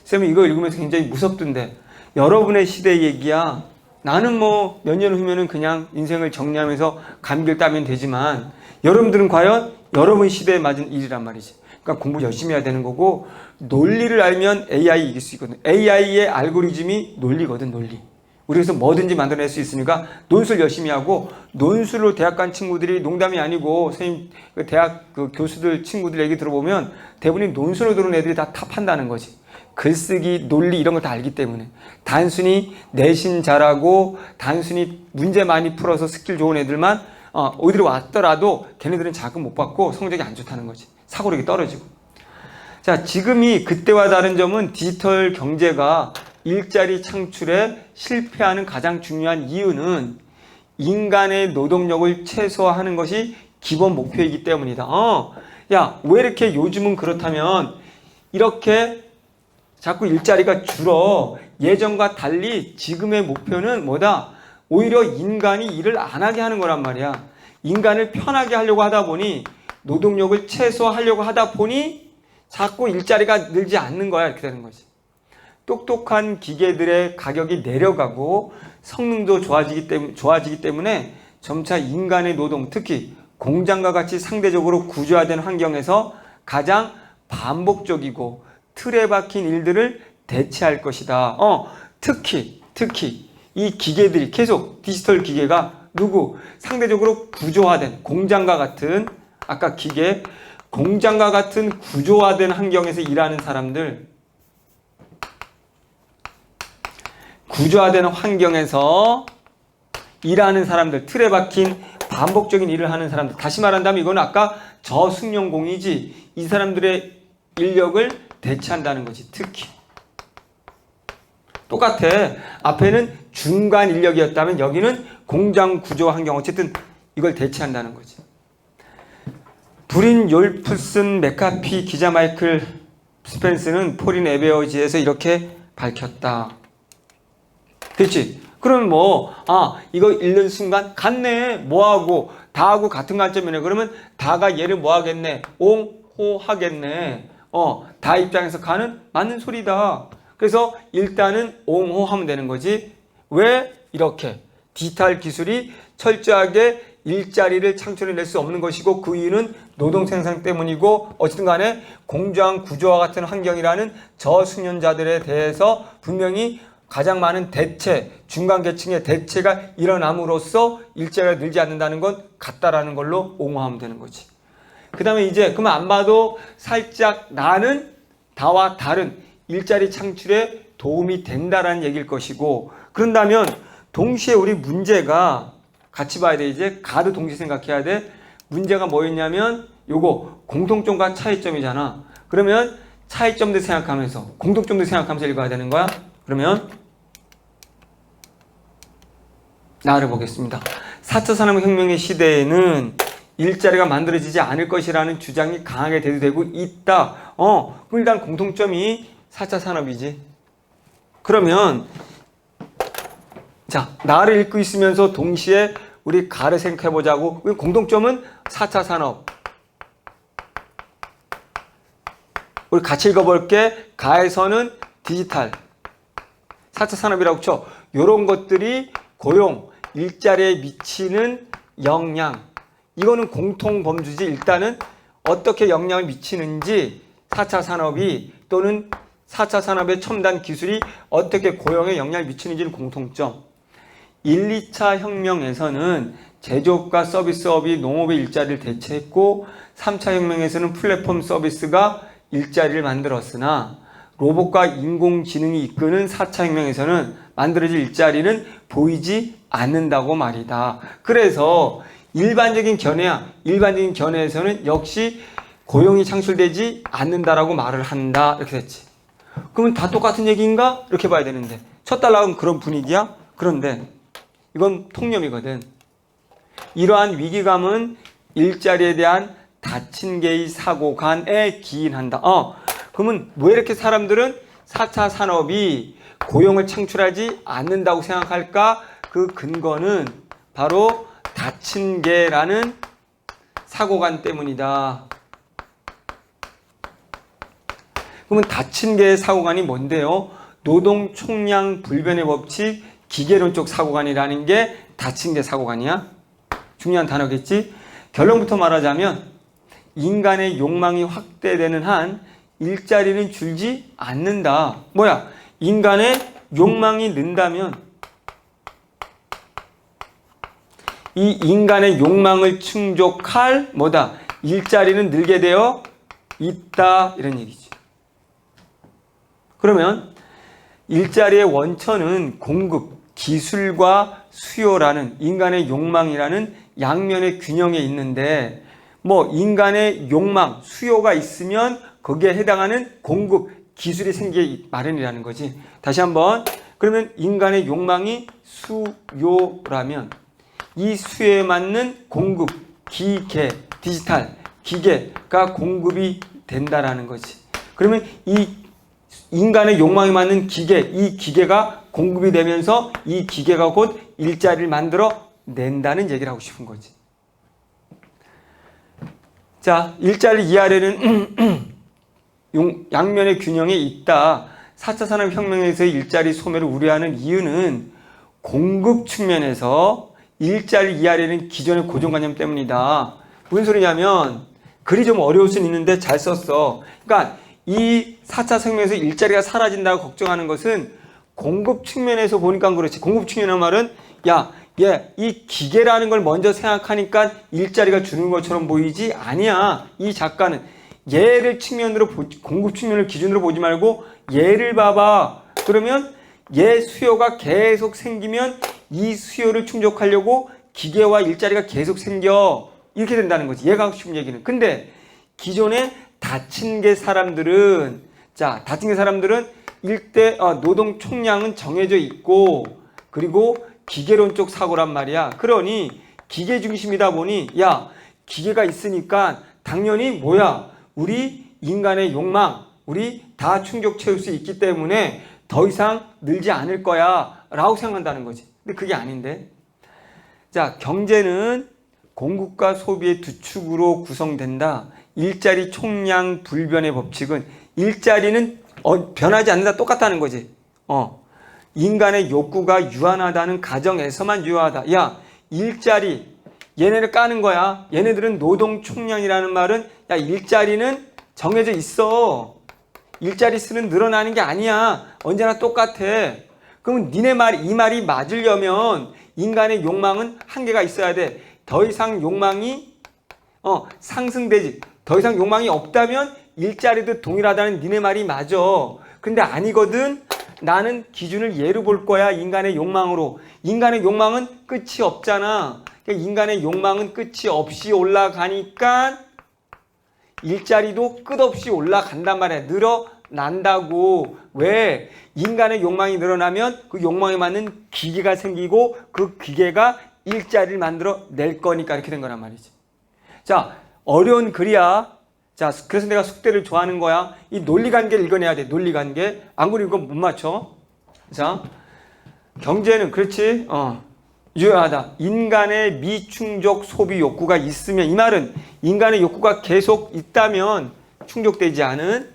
쌤이 이거 읽으면서 굉장히 무섭던데. 여러분의 시대 얘기야. 나는 몇 년 후면은 그냥 인생을 정리하면서 감기를 따면 되지만 여러분들은 과연 여러분 시대에 맞은 일이란 말이지. 그러니까 공부 열심히 해야 되는 거고, 논리를 알면 AI 이길 수 있거든. AI의 알고리즘이 논리거든, 논리. 우리 그래서 뭐든지 만들어낼 수 있으니까 논술 열심히 하고, 논술로 대학 간 친구들이 농담이 아니고, 선생님, 대학 교수들 친구들 얘기 들어보면 대부분이 논술로 들어온 애들이 다 탑한다는 거지. 글쓰기, 논리 이런 걸 다 알기 때문에. 단순히 내신 잘하고, 단순히 문제 많이 풀어서 스킬 좋은 애들만 어디로 왔더라도 걔네들은 자금 못 받고 성적이 안 좋다는 거지. 사고력이 떨어지고. 자, 지금이 그때와 다른 점은 디지털 경제가 일자리 창출에 실패하는 가장 중요한 이유는 인간의 노동력을 최소화하는 것이 기본 목표이기 때문이다. 야, 왜 이렇게 요즘은 그렇다면 이렇게 자꾸 일자리가 줄어? 예전과 달리 지금의 목표는 뭐다? 오히려 인간이 일을 안 하게 하는 거란 말이야. 인간을 편하게 하려고 하다 보니, 노동력을 최소화하려고 하다 보니 자꾸 일자리가 늘지 않는 거야. 이렇게 되는 거지. 똑똑한 기계들의 가격이 내려가고 성능도 좋아지기 때문에 점차 인간의 노동, 특히 공장과 같이 상대적으로 구조화된 환경에서 가장 반복적이고 틀에 박힌 일들을 대체할 것이다. 특히 이 기계들이 계속 디지털 기계가 상대적으로 구조화된 공장과 같은, 아까 기계, 공장과 같은 구조화된 환경에서 일하는 사람들, 구조화된 환경에서 일하는 사람들, 틀에 박힌 반복적인 일을 하는 사람들, 다시 말한다면 이건 아까 저숙련공이지, 이 사람들의 인력을 대체한다는 거지. 특히 똑같아. 앞에는 중간 인력이었다면 여기는 공장 구조 환경, 어쨌든 이걸 대체한다는 거지. 브린 욜프슨 맥카피 기자 마이클 스펜스는 포린 에베어지에서 이렇게 밝혔다. 됐지? 그러면 뭐, 이거 읽는 순간 같네. 뭐하고, 다하고 같은 관점이네. 그러면 다가 얘를 뭐 하겠네? 옹호하겠네. 다 입장에서 가는 맞는 소리다. 그래서 일단은 옹호하면 되는 거지. 왜? 이렇게. 디지털 기술이 철저하게 일자리를 창출해낼 수 없는 것이고 그 이유는 노동 생산 때문이고 어쨌든 간에 공정한 구조와 같은 환경이라는 저숙련자들에 대해서 분명히 가장 많은 대체, 중간 계층의 대체가 일어남으로써 일자리가 늘지 않는다는 건 같다라는 걸로 옹호하면 되는 거지. 그 다음에 이제 그러면 안 봐도 살짝 나는 다와 다른 일자리 창출에 도움이 된다라는 얘기일 것이고 그런다면 동시에 우리 문제가 같이 봐야 돼. 이제 가도 동시에 생각해야 돼. 문제가 뭐였냐면 요거 공통점과 차이점이잖아. 그러면 차이점도 생각하면서 공통점도 생각하면서 읽어야 되는 거야. 그러면 나를 보겠습니다. 4차 산업혁명의 시대에는 일자리가 만들어지지 않을 것이라는 주장이 강하게 대두되고 있다. 그럼 일단 공통점이 4차 산업이지. 그러면 자, 나를 읽고 있으면서 동시에 우리 가를 생각해 보자고. 공통점은 4차 산업. 우리 같이 읽어볼게. 가에서는 디지털. 4차 산업이라고 쳐. 요런 것들이 고용, 일자리에 미치는 영향. 이거는 공통 범주지. 일단은 어떻게 영향을 미치는지 4차 산업이 또는 4차 산업의 첨단 기술이 어떻게 고용에 영향을 미치는지는 공통점. 1, 2차 혁명에서는 제조업과 서비스업이 농업의 일자리를 대체했고 3차 혁명에서는 플랫폼 서비스가 일자리를 만들었으나 로봇과 인공지능이 이끄는 4차 혁명에서는 만들어질 일자리는 보이지 않는다고 말이다. 그래서 일반적인 견해야. 일반적인 견해에서는 역시 고용이 창출되지 않는다라고 말을 한다. 이렇게 됐지. 그러면 다 똑같은 얘기인가? 이렇게 봐야 되는데 첫 달락은 그런 분위기야. 그런데 이건 통념이거든. 이러한 위기감은 일자리에 대한 닫힌 개의 사고관에 기인한다. 그러면 왜 이렇게 사람들은 4차 산업이 고용을 창출하지 않는다고 생각할까? 그 근거는 바로 닫힌 개라는 사고관 때문이다. 그러면 닫힌 개의 사고관이 뭔데요? 노동 총량 불변의 법칙, 기계론적 사고관이라는 게 닫힌 개 사고관이야. 중요한 단어겠지? 결론부터 말하자면 인간의 욕망이 확대되는 한 일자리는 줄지 않는다. 뭐야? 인간의 욕망이 는다면 이 인간의 욕망을 충족할 뭐다? 일자리는 늘게 되어 있다. 이런 얘기지. 그러면 일자리의 원천은 공급, 기술과 수요라는 인간의 욕망이라는 양면의 균형에 있는데 뭐 인간의 욕망, 수요가 있으면 거기에 해당하는 공급, 기술이 생기기 마련이라는 거지. 다시 한번. 그러면 인간의 욕망이 수요라면 이 수요에 맞는 공급, 기계, 디지털, 기계가 공급이 된다라는 거지. 그러면 이 인간의 욕망에 맞는 기계, 이 기계가 공급이 되면서 이 기계가 곧 일자리를 만들어 낸다는 얘기를 하고 싶은 거지. 자, 일자리 이하에는 양면의 균형에 있다. 4차 산업혁명에서의 일자리 소멸을 우려하는 이유는 공급 측면에서 일자리 이하에는 기존의 고정관념 때문이다. 무슨 소리냐면 글이 좀 어려울 수는 있는데 잘 썼어. 그러니까 이 4차 혁명에서 일자리가 사라진다고 걱정하는 것은 공급 측면에서 보니까 그렇지. 공급 측면의 말은 이 기계라는 걸 먼저 생각하니까 일자리가 주는 것처럼 보이지? 아니야. 이 작가는 얘를 공급 측면을 기준으로 보지 말고 얘를 봐봐. 그러면 얘 수요가 계속 생기면 이 수요를 충족하려고 기계와 일자리가 계속 생겨. 이렇게 된다는 거지. 얘가 하고 싶은 얘기는. 근데 기존에 닫힌 개 사람들은 일대 노동 총량은 정해져 있고 그리고 기계론적 사고란 말이야. 그러니 기계 중심이다 보니 기계가 있으니까 당연히 우리 인간의 욕망 우리 다 충족 채울 수 있기 때문에 더 이상 늘지 않을 거야 라고 생각한다는 거지. 근데 그게 아닌데. 자, 경제는 공급과 소비의 두 축으로 구성된다. 일자리 총량 불변의 법칙은 일자리는 변하지 않는다. 똑같다는 거지. 인간의 욕구가 유한하다는 가정에서만 유효하다. 야, 일자리 얘네를 까는 거야. 얘네들은 노동 총량이라는 말은 야, 일자리는 정해져 있어. 일자리 수는 늘어나는 게 아니야. 언제나 똑같아. 그러면 니네 이 말이 맞으려면 인간의 욕망은 한계가 있어야 돼. 더 이상 욕망이 상승되지. 더 이상 욕망이 없다면 일자리도 동일하다는 니네 말이 맞아. 근데 아니거든. 나는 기준을 예로 볼 거야. 인간의 욕망으로. 인간의 욕망은 끝이 없잖아. 그러니까 인간의 욕망은 끝이 없이 올라가니까 일자리도 끝없이 올라간단 말이야. 늘어난다고. 왜? 인간의 욕망이 늘어나면 그 욕망에 맞는 기계가 생기고 그 기계가 일자리를 만들어 낼 거니까 이렇게 된 거란 말이지. 자, 어려운 글이야. 자, 그래서 내가 숙제를 좋아하는 거야. 이 논리관계를 읽어내야 돼. 논리관계. 안 그러면 이거 못 맞춰. 자, 경제는 그렇지. 유효하다. 인간의 미충족 소비 욕구가 있으면, 이 말은 인간의 욕구가 계속 있다면 충족되지 않은,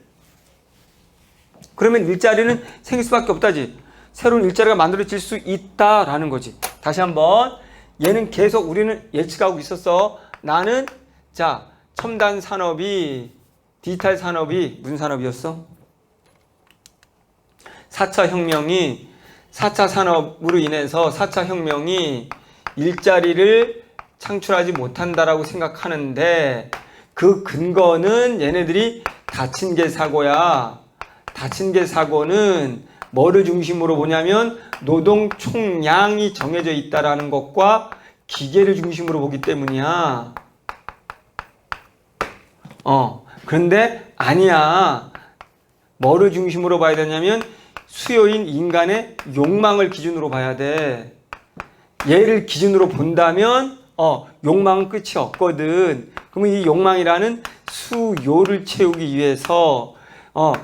그러면 일자리는 생길 수밖에 없다지. 새로운 일자리가 만들어질 수 있다라는 거지. 다시 한번. 얘는 계속 우리는 예측하고 있었어. 나는 자, 첨단 산업이, 디지털 산업이 무슨 산업이었어? 4차 혁명이, 4차 산업으로 인해서 4차 혁명이 일자리를 창출하지 못한다라고 생각하는데 그 근거는 얘네들이 다친 개 사고야. 다친 개 사고는 뭐를 중심으로 보냐면 노동 총량이 정해져 있다라는 것과 기계를 중심으로 보기 때문이야. 그런데 아니야. 뭐를 중심으로 봐야 되냐면 수요인 인간의 욕망을 기준으로 봐야 돼. 얘를 기준으로 본다면 욕망은 끝이 없거든. 그러면 이 욕망이라는 수요를 채우기 위해서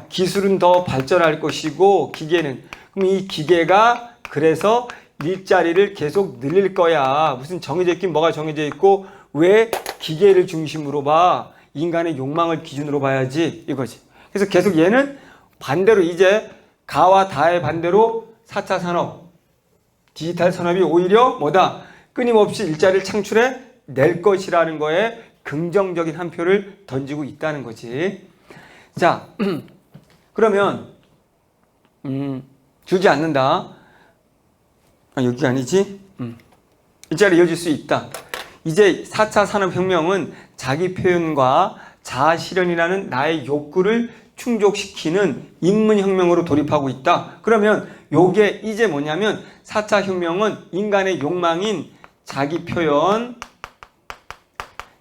기술은 더 발전할 것이고 기계는, 그럼 이 기계가 그래서 일자리를 계속 늘릴 거야. 무슨 정해져 있긴 뭐가 정해져 있고 왜 기계를 중심으로 봐? 인간의 욕망을 기준으로 봐야지 이거지. 그래서 계속 얘는 반대로 이제 가와 다의 반대로 4차 산업, 디지털 산업이 오히려 뭐다? 끊임없이 일자리를 창출해 낼 것이라는 거에 긍정적인 한 표를 던지고 있다는 거지. 자, 그러면 주지 않는다. 여기가 아니지? 일자리 이어질 수 있다. 이제 4차 산업혁명은 자기 표현과 자아 실현이라는 나의 욕구를 충족시키는 인문혁명으로 돌입하고 있다. 그러면 요게 이제 뭐냐면 4차 혁명은 인간의 욕망인 자기 표현,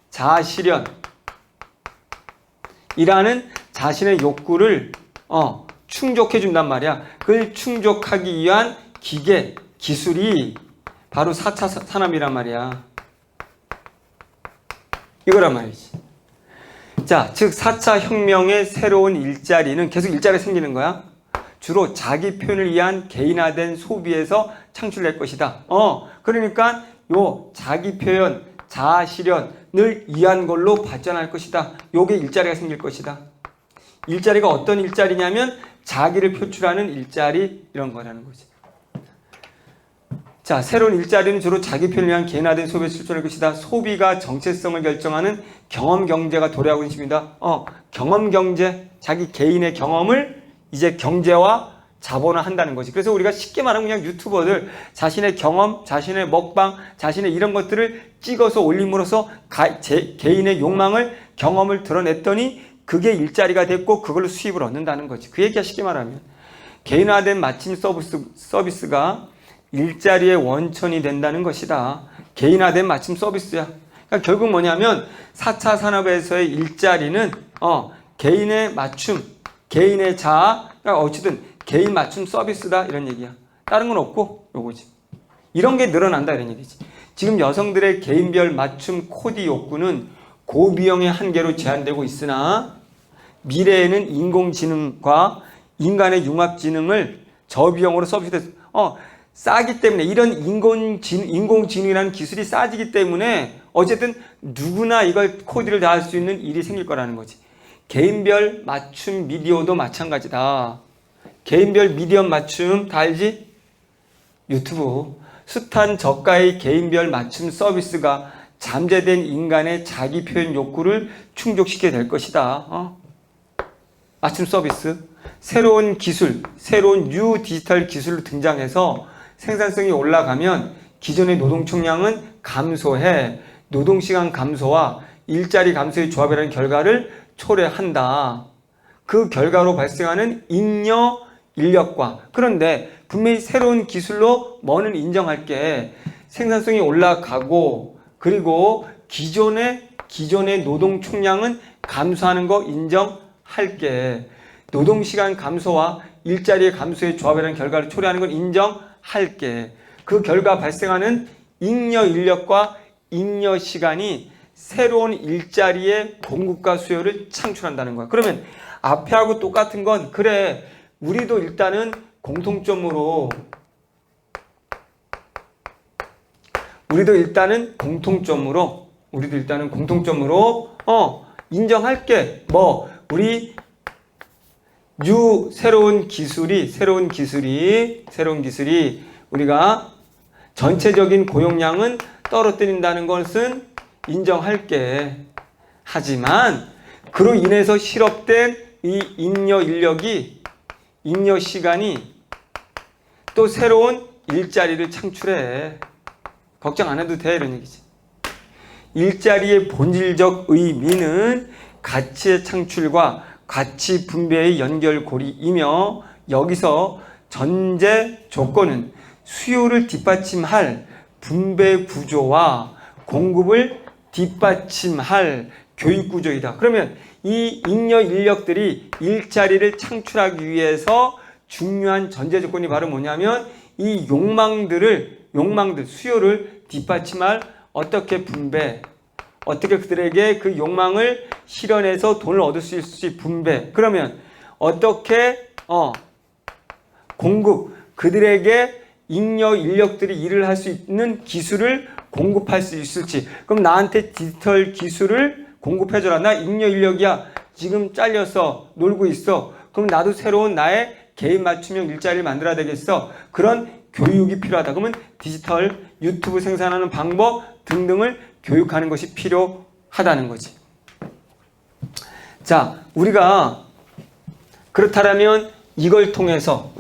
자아 실현이라는 자신의 욕구를 충족해 준단 말이야. 그걸 충족하기 위한 기계, 기술이 바로 4차 산업이란 말이야. 이거란 말이지. 자, 즉 4차 혁명의 새로운 일자리는 계속 일자리가 생기는 거야. 주로 자기 표현을 위한 개인화된 소비에서 창출될 것이다. 그러니까 요 자기 표현, 자아 실현을 위한 걸로 발전할 것이다. 요게 일자리가 생길 것이다. 일자리가 어떤 일자리냐면 자기를 표출하는 일자리, 이런 거라는 거지. 자, 새로운 일자리는 주로 자기 표현을 위한 개인화된 소비에 실천할 것이다. 소비가 정체성을 결정하는 경험 경제가 도래하고 있습니다. 경험 경제, 자기 개인의 경험을 이제 경제와 자본화한다는 거지. 그래서 우리가 쉽게 말하면 그냥 유튜버들 자신의 경험, 자신의 먹방, 자신의 이런 것들을 찍어서 올림으로써 개인의 욕망을, 경험을 드러냈더니 그게 일자리가 됐고 그걸로 수입을 얻는다는 거지. 그 얘기가 쉽게 말하면 개인화된 마침 서비스가 일자리의 원천이 된다는 것이다. 개인화된 맞춤 서비스야. 그러니까 결국 뭐냐면 4차 산업에서의 일자리는 개인의 맞춤, 개인의 자아, 그러니까 어쨌든 개인 맞춤 서비스다 이런 얘기야. 다른 건 없고 요거지. 이런 게 늘어난다 이런 얘기지. 지금 여성들의 개인별 맞춤 코디 욕구는 고비용의 한계로 제한되고 있으나 미래에는 인공지능과 인간의 융합지능을 저비용으로 서비스해서 싸기 때문에 이런 인공지능이라는 기술이 싸지기 때문에 어쨌든 누구나 이걸 코디를 다 할 수 있는 일이 생길 거라는 거지. 개인별 맞춤 미디어도 마찬가지다. 개인별 미디어 맞춤 다 알지? 유튜브. 숱한 저가의 개인별 맞춤 서비스가 잠재된 인간의 자기 표현 욕구를 충족시켜야 될 것이다. 맞춤 서비스. 새로운 기술, 새로운 뉴 디지털 기술로 등장해서 생산성이 올라가면 기존의 노동 총량은 감소해 노동시간 감소와 일자리 감소의 조합이라는 결과를 초래한다. 그 결과로 발생하는 잉여 인력과 그런데 분명히 새로운 기술로 뭐는 인정할게. 생산성이 올라가고 그리고 기존의 노동 총량은 감소하는 거 인정할게. 노동시간 감소와 일자리의 감소의 조합이라는 결과를 초래하는 건 인정할게. 그 결과 발생하는 잉여 인력과 잉여 시간이 새로운 일자리의 공급과 수요를 창출한다는 거야. 그러면 앞에 하고 똑같은 건 그래. 우리도 일단은 공통점으로 인정할게. 뭐 우리 새로운 기술이 우리가 전체적인 고용량은 떨어뜨린다는 것은 인정할게. 하지만 그로 인해서 실업된 이 잉여 인력이 잉여 시간이 또 새로운 일자리를 창출해. 걱정 안 해도 돼 이런 얘기지. 일자리의 본질적 의미는 가치의 창출과 가치 분배의 연결고리이며 여기서 전제 조건은 수요를 뒷받침할 분배 구조와 공급을 뒷받침할 교육 구조이다. 그러면 이 잉여 인력들이 일자리를 창출하기 위해서 중요한 전제 조건이 바로 뭐냐면 이 수요를 뒷받침할 어떻게 그들에게 그 욕망을 실현해서 돈을 얻을 수 있을지 분배. 그러면 어떻게 그들에게 잉여 인력들이 일을 할 수 있는 기술을 공급할 수 있을지. 그럼 나한테 디지털 기술을 공급해줘라. 나 잉여 인력이야. 지금 잘려서 놀고 있어. 그럼 나도 새로운 나의 개인 맞춤형 일자리를 만들어야 되겠어. 그런 교육이 필요하다. 그러면 디지털 유튜브 생산하는 방법 등등을 교육하는 것이 필요하다는 거지. 자, 우리가 그렇다면 이걸 통해서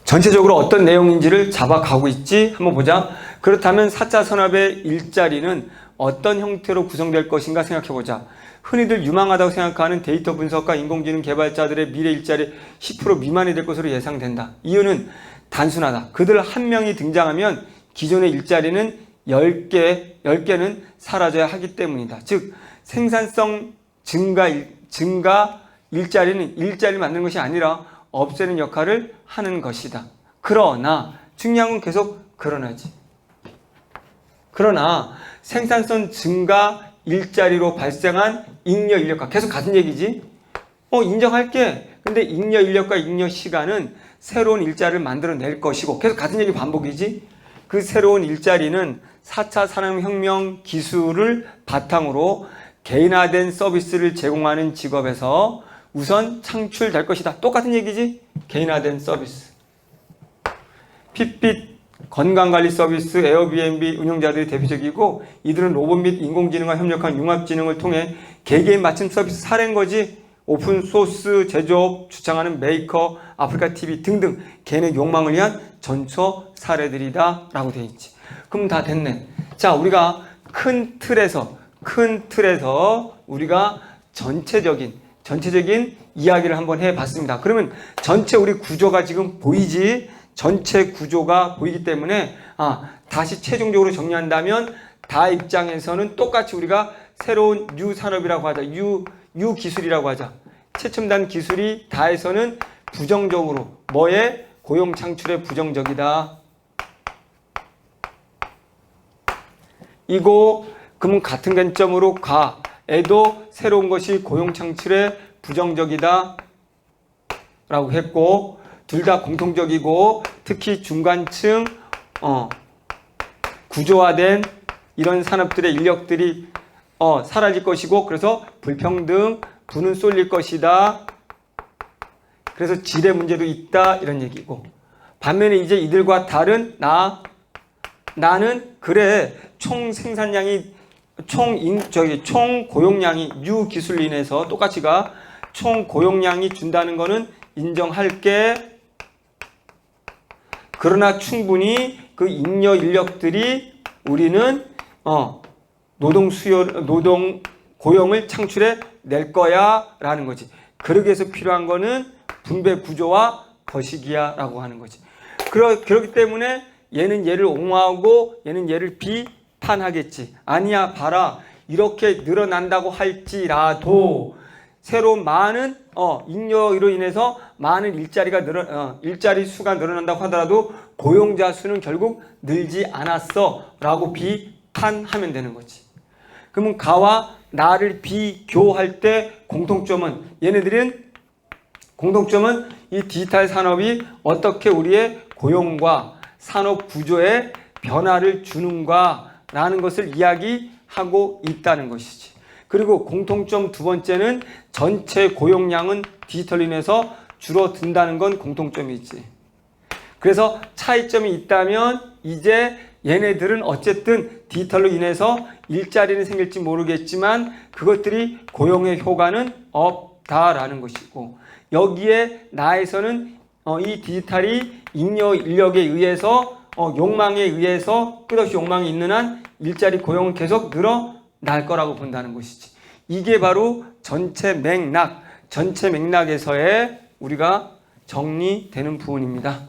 전체적으로 어떤 내용인지를 잡아가고 있지? 한번 보자. 그렇다면 4차 산업의 일자리는 어떤 형태로 구성될 것인가 생각해보자. 흔히들 유망하다고 생각하는 데이터 분석과 인공지능 개발자들의 미래 일자리 10% 미만이 될 것으로 예상된다. 이유는 단순하다. 그들 한 명이 등장하면 기존의 일자리는 10개는 사라져야 하기 때문이다. 즉 생산성 증가 일자리는 일자리를 만드는 것이 아니라 없애는 역할을 하는 것이다. 그러나 중요한 건 계속 그러나지. 그러나 생산성 증가 일자리로 발생한 잉여 인력과 계속 같은 얘기지. 인정할게. 근데 잉여 인력과 잉여 시간은 새로운 일자리를 만들어낼 것이고 계속 같은 얘기 반복이지. 그 새로운 일자리는 4차 산업혁명 기술을 바탕으로 개인화된 서비스를 제공하는 직업에서 우선 창출될 것이다. 똑같은 얘기지. 개인화된 서비스. 핏빛 건강관리 서비스, 에어비앤비 운영자들이 대표적이고 이들은 로봇 및 인공지능과 협력한 융합지능을 통해 개개인 맞춤 서비스 사례인 거지. 오픈소스 제조업 주창하는 메이커, 아프리카TV 등등 개인의 욕망을 위한 전처 사례들이다 라고 되어 있지. 그럼 다 됐네. 자, 우리가 큰 틀에서 우리가 전체적인 이야기를 한번 해봤습니다. 그러면 전체 우리 구조가 지금 보이지? 전체 구조가 보이기 때문에 다시 최종적으로 정리한다면 다 입장에서는 똑같이 우리가 새로운 뉴 산업이라고 하자. 뉴 기술이라고 하자. 최첨단 기술이 다에서는 부정적으로 뭐에? 고용 창출에 부정적이다. 그러면 같은 관점으로 가에도 새로운 것이 고용 창출에 부정적이다 라고 했고, 둘 다 공통적이고 특히 중간층 구조화된 이런 산업들의 인력들이 사라질 것이고, 그래서 불평등, 부는 쏠릴 것이다. 그래서 질의 문제도 있다 이런 얘기고, 반면에 이제 이들과 다른 나는 그래 총 생산량이 총 고용량이 뉴 기술로 인해서 똑같이가 총 고용량이 준다는 거는 인정할게. 그러나 충분히 그 잉여 인력들이 우리는 노동 고용을 창출해 낼 거야 라는 거지. 그러기 위해서 필요한 거는 분배 구조와 거시기야 라고 하는 거지. 그렇기 때문에 얘는 얘를 옹호하고 얘는 얘를 비판하겠지. 아니야 봐라, 이렇게 늘어난다고 할지라도 새로 많은 잉여로 인해서 많은 일자리 수가 늘어난다고 하더라도 고용자 수는 결국 늘지 않았어 라고 비판하면 되는 거지. 그러면 가와 나를 비교할 때 공통점은 이 디지털 산업이 어떻게 우리의 고용과 산업 구조에 변화를 주는가 라는 것을 이야기하고 있다는 것이지. 그리고 공통점 두 번째는 전체 고용량은 디지털로 인해서 줄어든다는 건 공통점이지. 그래서 차이점이 있다면 이제 얘네들은 어쨌든 디지털로 인해서 일자리는 생길지 모르겠지만 그것들이 고용의 효과는 없다라는 것이고, 여기에 나에서는 이 디지털이 잉여 인력에 의해서 욕망에 의해서 끝없이 욕망이 있는 한 일자리 고용은 계속 늘어날 거라고 본다는 것이지. 이게 바로 전체 맥락에서의 우리가 정리되는 부분입니다.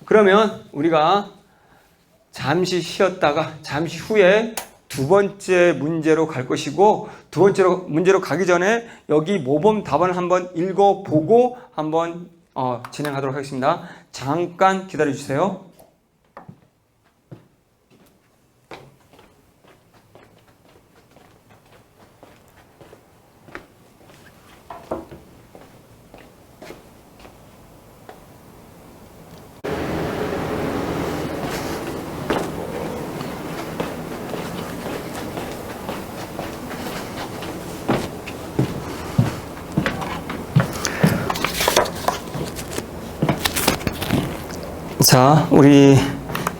그러면 우리가 잠시 쉬었다가 잠시 후에 두 번째 문제로 갈 것이고, 두 번째 문제로 가기 전에 여기 모범 답안을 한번 읽어보고 한번 진행하도록 하겠습니다. 잠깐 기다려 주세요. 자, 우리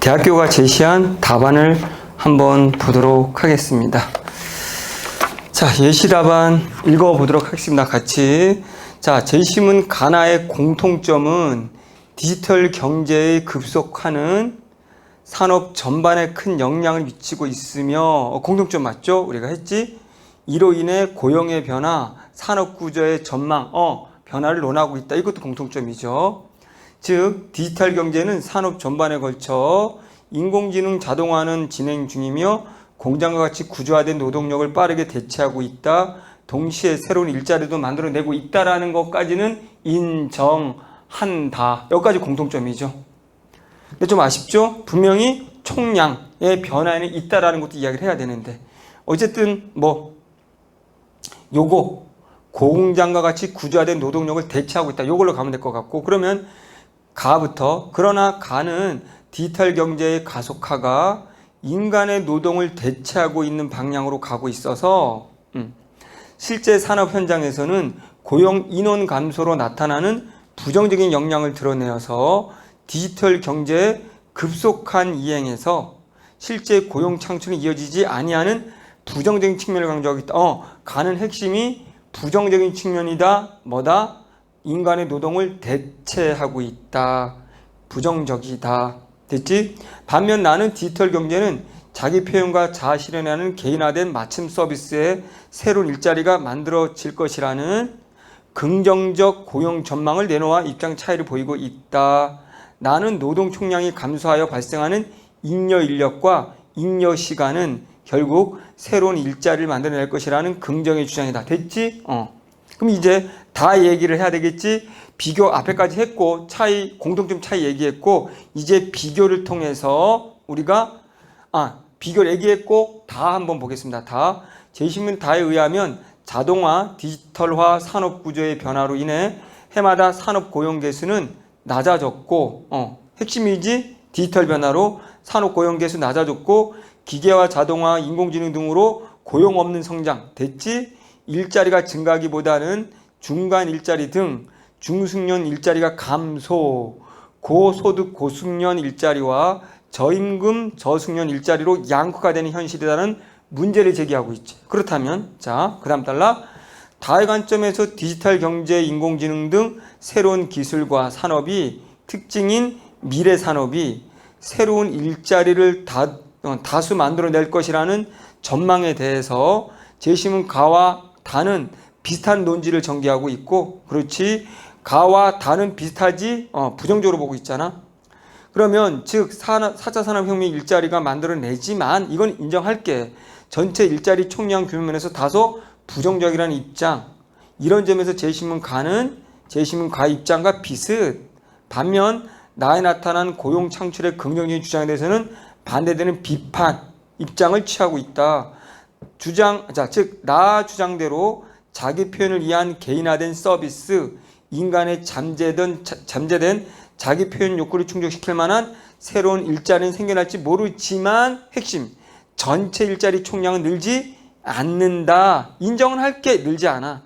대학교가 제시한 답안을 한번 보도록 하겠습니다. 자, 예시 답안 읽어보도록 하겠습니다. 같이. 자, 제시문 가나의 공통점은 디지털 경제의 급속화는 산업 전반에 큰 영향을 미치고 있으며, 공통점 맞죠? 우리가 했지? 이로 인해 고용의 변화, 산업 구조의 전망, 변화를 논하고 있다. 이것도 공통점이죠. 즉 디지털 경제는 산업 전반에 걸쳐 인공지능 자동화는 진행 중이며 공장과 같이 구조화된 노동력을 빠르게 대체하고 있다. 동시에 새로운 일자리도 만들어내고 있다라는 것까지는 인정한다. 여기까지 공통점이죠. 근데 좀 아쉽죠? 분명히 총량의 변화에는 있다라는 것도 이야기를 해야 되는데, 어쨌든 요거 공장과 같이 구조화된 노동력을 대체하고 있다. 요걸로 가면 될 것 같고, 그러면 가부터, 그러나 가는 디지털 경제의 가속화가 인간의 노동을 대체하고 있는 방향으로 가고 있어서 실제 산업 현장에서는 고용 인원 감소로 나타나는 부정적인 영향을 드러내어서 디지털 경제의 급속한 이행에서 실제 고용 창출이 이어지지 아니하는 부정적인 측면을 강조하고 있다. 가는 핵심이 부정적인 측면이다. 뭐다? 인간의 노동을 대체하고 있다. 부정적이다. 됐지? 반면 나는 디지털 경제는 자기 표현과 자아 실현하는 개인화된 맞춤 서비스에 새로운 일자리가 만들어질 것이라는 긍정적 고용 전망을 내놓아 입장 차이를 보이고 있다. 나는 노동 총량이 감소하여 발생하는 잉여 인력과 잉여 시간은 결국 새로운 일자리를 만들어낼 것이라는 긍정의 주장이다. 됐지? 그럼 이제 다 얘기를 해야 되겠지? 비교 앞에까지 했고, 공통점 차이 얘기했고, 이제 비교를 통해서 우리가, 비교를 얘기했고, 다 한번 보겠습니다. 다. 제시문 다에 의하면 자동화, 디지털화 산업 구조의 변화로 인해 해마다 산업 고용 개수는 낮아졌고, 핵심이지 디지털 변화로 산업 고용 개수 낮아졌고, 기계화, 자동화, 인공지능 등으로 고용 없는 성장 됐지, 일자리가 증가하기보다는 중간 일자리 등 중숙련 일자리가 감소, 고소득 고숙련 일자리와 저임금 저숙련 일자리로 양극화되는 현실이라는 문제를 제기하고 있지. 그렇다면 자, 그다음 달라. 다의 관점에서 디지털 경제, 인공지능 등 새로운 기술과 산업이 특징인 미래 산업이 새로운 일자리를 다수 만들어낼 것이라는 전망에 대해서 제시문 가와 다는 비슷한 논지를 전개하고 있고, 그렇지, 가와 다는 비슷하지 부정적으로 보고 있잖아. 그러면 즉 4차 산업혁명 일자리가 만들어내지만 이건 인정할게. 전체 일자리 총량 규모면에서 다소 부정적이라는 입장. 이런 점에서 제시문 가는 제시문 가 입장과 비슷. 반면 나에 나타난 고용 창출의 긍정적인 주장에 대해서는 반대되는 비판 입장을 취하고 있다. 즉 나 주장대로 자기 표현을 위한 개인화된 서비스, 인간의 잠재된 자기 표현 욕구를 충족시킬 만한 새로운 일자리는 생겨날지 모르지만 핵심, 전체 일자리 총량은 늘지 않는다. 인정은 할게, 늘지 않아.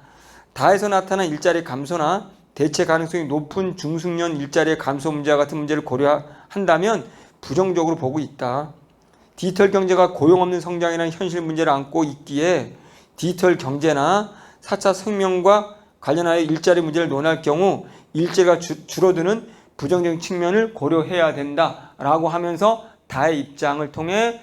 다에서 나타난 일자리 감소나 대체 가능성이 높은 중숙련 일자리의 감소 문제와 같은 문제를 고려한다면 부정적으로 보고 있다. 디지털 경제가 고용 없는 성장이라는 현실 문제를 안고 있기에 디지털 경제나 4차 혁명과 관련하여 일자리 문제를 논할 경우 일자리가 줄어드는 부정적인 측면을 고려해야 된다라고 하면서 다의 입장을 통해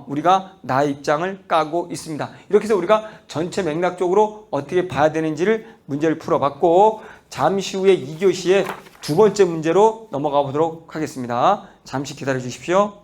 우리가 나의 입장을 까고 있습니다. 이렇게 해서 우리가 전체 맥락적으로 어떻게 봐야 되는지를 문제를 풀어봤고, 잠시 후에 2교시에 두 번째 문제로 넘어가 보도록 하겠습니다. 잠시 기다려 주십시오.